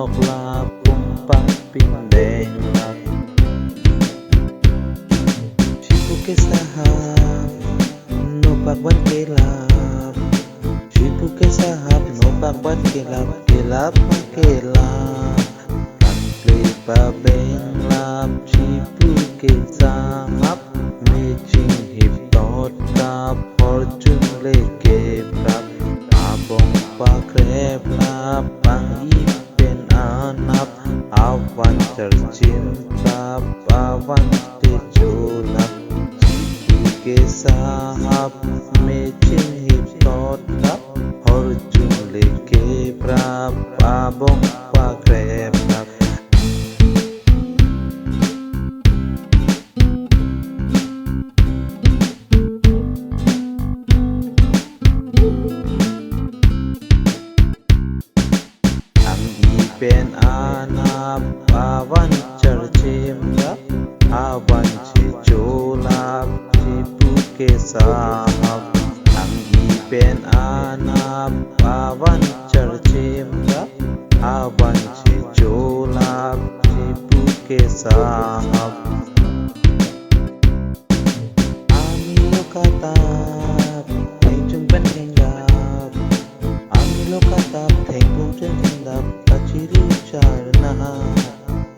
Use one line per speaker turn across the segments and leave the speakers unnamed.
อกลาปุงปังปิ้งแดงลาชิบุเกสหาโนปักวันเกลาชิบุเกสหาโนปักวันเกลาปักเกลากันเปลปะเบงลาชิบุเกสหาเมจิงฮิปตอดกาพอร์จุนเลเกปราบองปะเครปลาปังอีเป็นอานับอาวันเจอจิมตาปาวันเตจูนับชิบุเกสหาเมจิงฮิปตอดกาพอร์จุนเลเกปราปาบองปะเครปลาเป็นอานาปาวันเจอจิมรับอาวันเชจูลาชิบุเกสาหับทั้งอีเป็นอานาปาวันเจอจิมรับอาวันเชจูลาชิบุเกสาหับอามิโลกาตาให้จุงเป็นแห่งดาบอามิโลกาตาแห่งจุงเป็นแห่งดาบCiri charna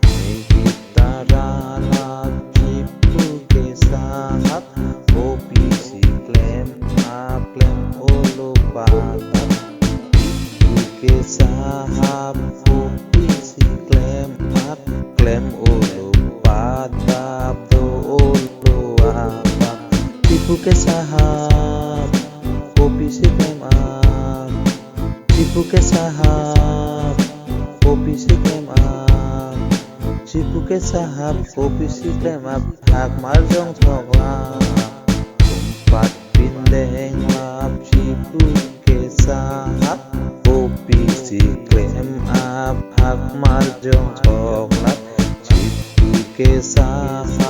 Mehitara Chipu ke sahat OPC claim claim olo patat Chipu ke sahat OPC claim olo patat do olo apat Chipu ke sahat OPC claim Chipu ke sahat OPC claim up Chipu ke sahab OPC claim up hak marjong thokla tumpat pindeng lap Chipu ke sahab OPC claim up hak marjong thokla Chipu ke sahab